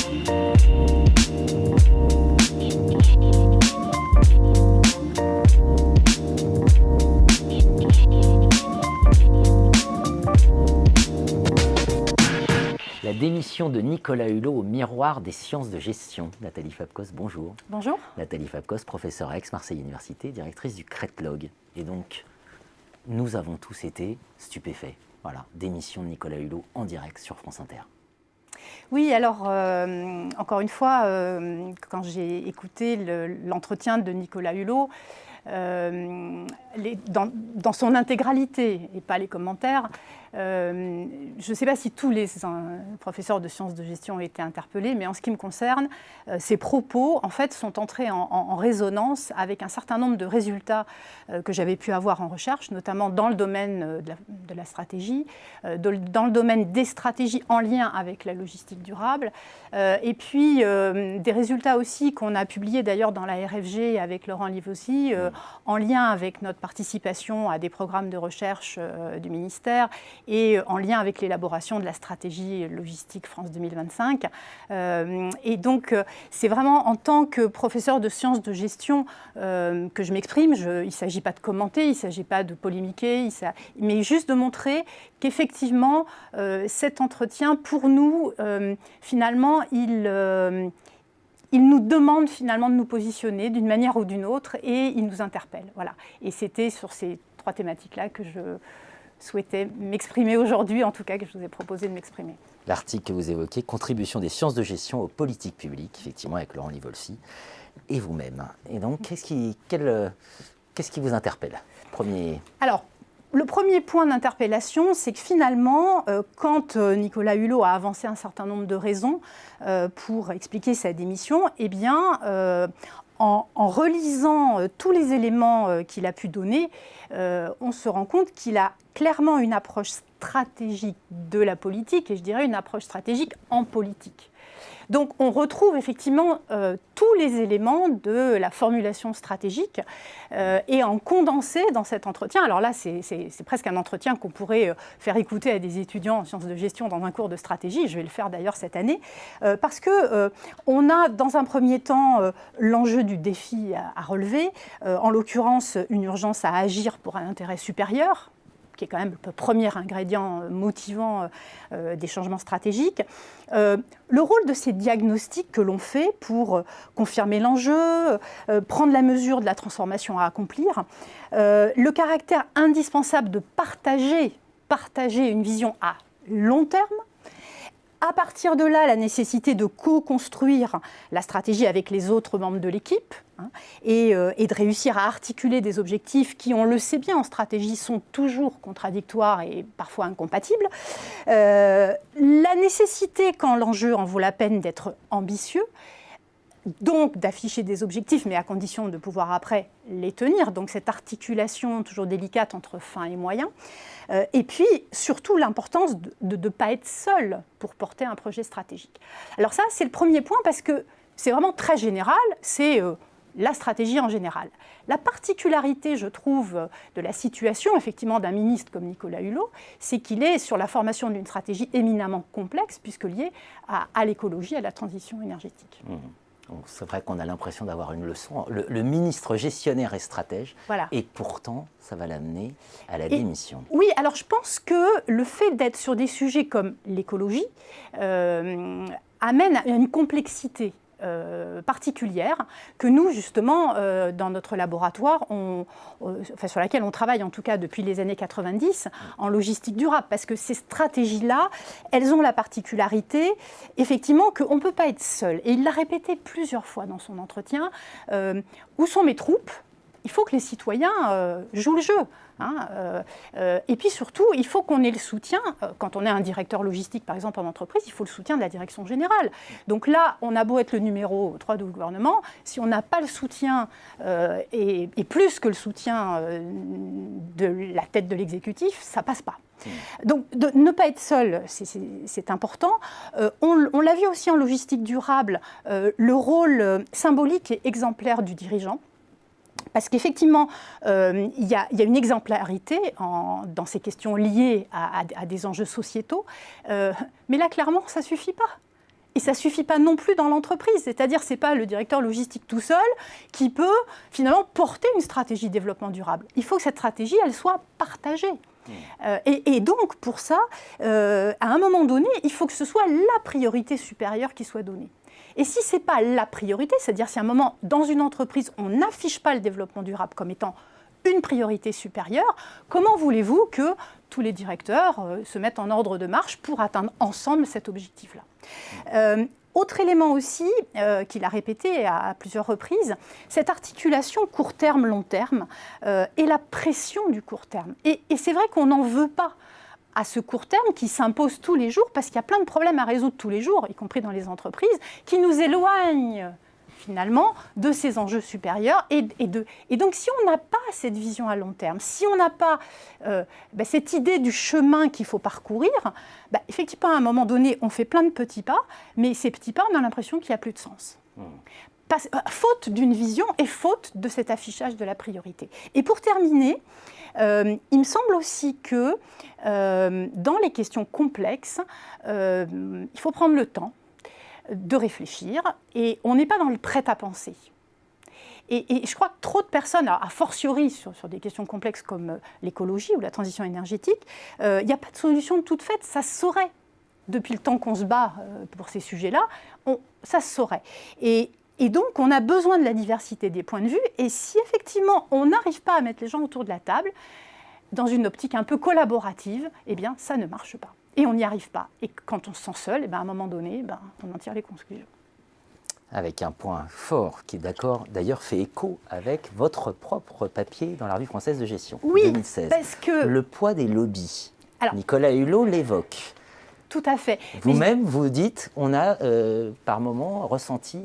La démission de Nicolas Hulot au miroir des sciences de gestion. Nathalie Fabkos, bonjour. Bonjour. Nathalie Fabkos, professeure à Aix-Marseille Université, directrice du CRETLOG. Et donc, nous avons tous été stupéfaits. Voilà, démission de Nicolas Hulot en direct sur France Inter. Oui, alors, encore une fois, quand j'ai écouté l'entretien de Nicolas Hulot, dans son intégralité et pas les commentaires, je ne sais pas si tous les professeurs de sciences de gestion ont été interpellés, mais en ce qui me concerne, ces propos en fait, sont entrés en résonance avec un certain nombre de résultats que j'avais pu avoir en recherche, notamment dans le domaine de la stratégie, dans le domaine des stratégies en lien avec la logistique durable, et puis des résultats aussi qu'on a publiés d'ailleurs dans la RFG avec Laurent Livossi, en lien avec notre participation à des programmes de recherche du ministère et en lien avec l'élaboration de la stratégie logistique France 2025. Et donc, c'est vraiment en tant que professeur de sciences de gestion que je m'exprime. Il ne s'agit pas de commenter, il ne s'agit pas de polémiquer, mais juste de montrer qu'effectivement, cet entretien, pour nous, finalement, il nous demande finalement de nous positionner d'une manière ou d'une autre et il nous interpelle. Voilà. Et c'était sur ces trois thématiques-là que je souhaitais m'exprimer aujourd'hui, en tout cas que je vous ai proposé de m'exprimer. L'article que vous évoquez, Contribution des sciences de gestion aux politiques publiques, effectivement avec Laurent Livossi, et vous-même. Et donc, qu'est-ce qui vous interpelle ? Alors, le premier point d'interpellation, c'est que finalement, quand Nicolas Hulot a avancé un certain nombre de raisons pour expliquer sa démission, eh bien, en relisant tous les éléments qu'il a pu donner, on se rend compte qu'il a clairement une approche stratégique de la politique, et je dirais une approche stratégique en politique. Donc on retrouve effectivement tous les éléments de la formulation stratégique et en condensé dans cet entretien. Alors là, c'est presque un entretien qu'on pourrait faire écouter à des étudiants en sciences de gestion dans un cours de stratégie. Je vais le faire d'ailleurs cette année, parce qu'on a dans un premier temps l'enjeu du défi à relever, en l'occurrence une urgence à agir pour un intérêt supérieur, qui est quand même le premier ingrédient motivant des changements stratégiques. Le rôle de ces diagnostics que l'on fait pour confirmer l'enjeu, prendre la mesure de la transformation à accomplir, le caractère indispensable de partager une vision à long terme. À partir de là, la nécessité de co-construire la stratégie avec les autres membres de l'équipe et de réussir à articuler des objectifs qui, on le sait bien, en stratégie, sont toujours contradictoires et parfois incompatibles. La nécessité, quand l'enjeu en vaut la peine, d'être ambitieux, donc d'afficher des objectifs, mais à condition de pouvoir après les tenir. Donc cette articulation toujours délicate entre fin et moyen. Et puis surtout l'importance de ne pas être seul pour porter un projet stratégique. Alors ça, c'est le premier point parce que c'est vraiment très général, c'est la stratégie en général. La particularité, je trouve, de la situation effectivement d'un ministre comme Nicolas Hulot, c'est qu'il est sur la formation d'une stratégie éminemment complexe puisque liée à l'écologie, à la transition énergétique. C'est vrai qu'on a l'impression d'avoir une leçon. Le ministre gestionnaire et stratège, voilà. Et pourtant, ça va l'amener à la démission. Oui, alors je pense que le fait d'être sur des sujets comme l'écologie amène à une complexité particulière que nous, justement, dans notre laboratoire, sur laquelle on travaille en tout cas depuis les années 90, en logistique durable, parce que ces stratégies-là, elles ont la particularité, effectivement, qu'on ne peut pas être seul. Et il l'a répété plusieurs fois dans son entretien, où sont mes troupes ? Il faut que les citoyens jouent le jeu. Et puis surtout, il faut qu'on ait le soutien, quand on est un directeur logistique par exemple en entreprise, il faut le soutien de la direction générale. Donc là, on a beau être le numéro 3 du gouvernement, si on n'a pas le soutien, et plus que le soutien de la tête de l'exécutif, ça ne passe pas. Donc de ne pas être seul, c'est important. On l'a vu aussi en logistique durable, le rôle symbolique et exemplaire du dirigeant. Parce qu'effectivement, il y a une exemplarité dans ces questions liées à des enjeux sociétaux. Mais là, clairement, ça ne suffit pas. Et ça ne suffit pas non plus dans l'entreprise, c'est-à-dire ce n'est pas le directeur logistique tout seul qui peut finalement porter une stratégie de développement durable. Il faut que cette stratégie, elle soit partagée. Et donc, pour ça, à un moment donné, il faut que ce soit la priorité supérieure qui soit donnée. Et si ce n'est pas la priorité, c'est-à-dire si à un moment, dans une entreprise, on n'affiche pas le développement durable comme étant une priorité supérieure, comment voulez-vous que tous les directeurs se mettent en ordre de marche pour atteindre ensemble cet objectif-là ? Autre élément aussi, qu'il a répété à plusieurs reprises, cette articulation court terme, long terme, et la pression du court terme. Et c'est vrai qu'on n'en veut pas à ce court terme qui s'impose tous les jours, parce qu'il y a plein de problèmes à résoudre tous les jours, y compris dans les entreprises, qui nous éloignent finalement de ces enjeux supérieurs. Et donc, si on n'a pas cette vision à long terme, si on n'a pas cette idée du chemin qu'il faut parcourir, effectivement, à un moment donné, on fait plein de petits pas, mais ces petits pas, on a l'impression qu'il n'y a plus de sens. Faute d'une vision et faute de cet affichage de la priorité. Et pour terminer, il me semble aussi que dans les questions complexes, il faut prendre le temps de réfléchir, et on n'est pas dans le prêt-à-penser. Et je crois que trop de personnes, a fortiori sur des questions complexes comme l'écologie ou la transition énergétique, il n'y a pas de solution toute faite, ça se saurait. Depuis le temps qu'on se bat pour ces sujets-là, ça se saurait. Et donc, on a besoin de la diversité des points de vue, et si effectivement on n'arrive pas à mettre les gens autour de la table, dans une optique un peu collaborative, eh bien, ça ne marche pas. Et on n'y arrive pas. Et quand on se sent seul, à un moment donné, on en tire les conclusions. Avec un point fort qui, d'ailleurs, fait écho avec votre propre papier dans la Revue française de gestion, oui, 2016. Parce que... Le poids des lobbies. Alors, Nicolas Hulot l'évoque. Tout à fait. Vous-même, vous dites, on a par moments ressenti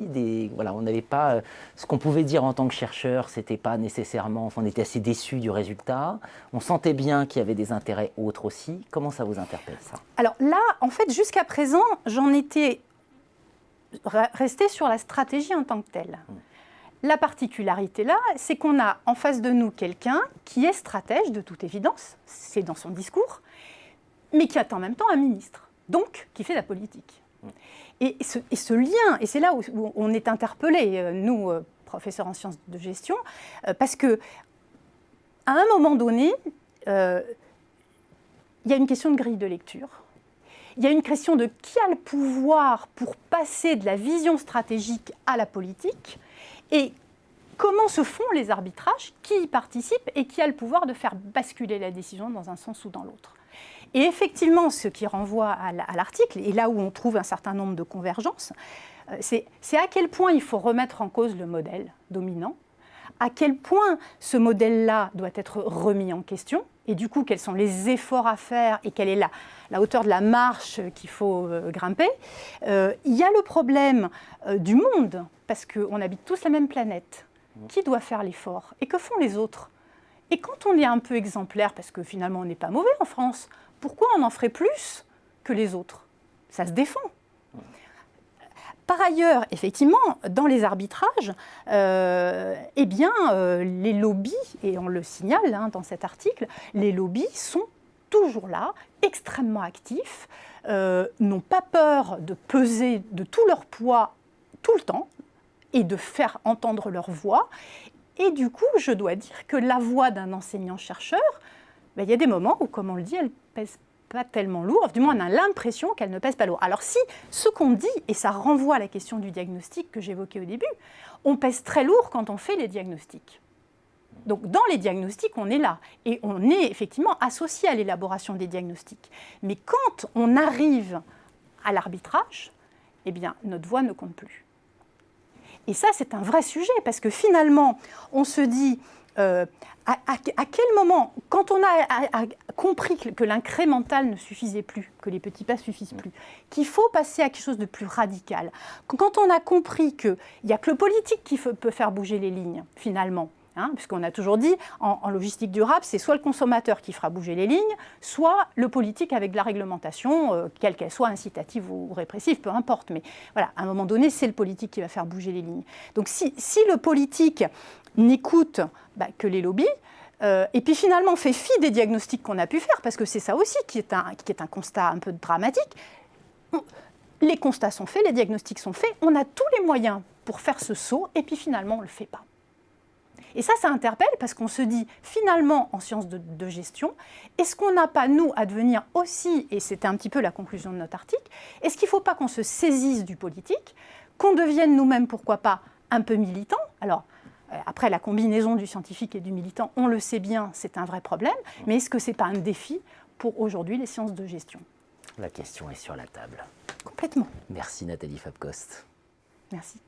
on n'avait pas ce qu'on pouvait dire en tant que chercheur, c'était pas nécessairement, on était assez déçus du résultat. On sentait bien qu'il y avait des intérêts autres aussi. Comment ça vous interpelle, ça ? Alors là, en fait, jusqu'à présent, j'en étais restée sur la stratégie en tant que telle. La particularité là, c'est qu'on a en face de nous quelqu'un qui est stratège, de toute évidence, c'est dans son discours, mais qui est en même temps un ministre. Donc, qui fait la politique. Et ce lien, et c'est là où on est interpellés, nous, professeurs en sciences de gestion, parce qu'à un moment donné, il y a une question de grille de lecture. Il y a une question de qui a le pouvoir pour passer de la vision stratégique à la politique, et comment se font les arbitrages, qui y participe et qui a le pouvoir de faire basculer la décision dans un sens ou dans l'autre. Et effectivement, ce qui renvoie à l'article, et là où on trouve un certain nombre de convergences, c'est à quel point il faut remettre en cause le modèle dominant, à quel point ce modèle-là doit être remis en question, et du coup, quels sont les efforts à faire et quelle est la hauteur de la marche qu'il faut grimper. Il y a le problème du monde, parce qu'on habite tous la même planète. Qui doit faire l'effort? Et que font les autres? Et quand on est un peu exemplaire, parce que finalement on n'est pas mauvais en France, pourquoi on en ferait plus que les autres? Ça se défend. Par ailleurs, effectivement, dans les arbitrages, les lobbies, et on le signale dans cet article, les lobbies sont toujours là, extrêmement actifs, n'ont pas peur de peser de tout leur poids tout le temps et de faire entendre leur voix. Et du coup, je dois dire que la voix d'un enseignant-chercheur, il y a des moments où, comme on le dit, elle ne pèse pas tellement lourd. Du moins, on a l'impression qu'elle ne pèse pas lourd. Alors si ce qu'on dit, et ça renvoie à la question du diagnostic que j'évoquais au début, on pèse très lourd quand on fait les diagnostics. Donc dans les diagnostics, on est là. Et on est effectivement associé à l'élaboration des diagnostics. Mais quand on arrive à l'arbitrage, eh bien, notre voix ne compte plus. Et ça, c'est un vrai sujet, parce que finalement, on se dit, à quel moment, quand on a compris que l'incrémental ne suffisait plus, que les petits pas ne suffisent plus, qu'il faut passer à quelque chose de plus radical, quand on a compris qu'il n'y a que le politique qui peut faire bouger les lignes, finalement, puisqu'on a toujours dit, en logistique durable, c'est soit le consommateur qui fera bouger les lignes, soit le politique avec de la réglementation, quelle qu'elle soit, incitative ou répressive, peu importe. Mais voilà, à un moment donné, c'est le politique qui va faire bouger les lignes. Donc si le politique n'écoute que les lobbies, et puis finalement fait fi des diagnostics qu'on a pu faire, parce que c'est ça aussi qui est un constat un peu dramatique, les constats sont faits, les diagnostics sont faits, on a tous les moyens pour faire ce saut, et puis finalement, on ne le fait pas. Et ça interpelle parce qu'on se dit, finalement, en sciences de gestion, est-ce qu'on n'a pas, nous, à devenir aussi, et c'était un petit peu la conclusion de notre article, est-ce qu'il ne faut pas qu'on se saisisse du politique, qu'on devienne nous-mêmes, pourquoi pas, un peu militants? Alors, après, la combinaison du scientifique et du militant, on le sait bien, c'est un vrai problème, mais est-ce que ce n'est pas un défi pour aujourd'hui les sciences de gestion? La question est sur la table. Complètement. Merci Nathalie Fabkost. Merci.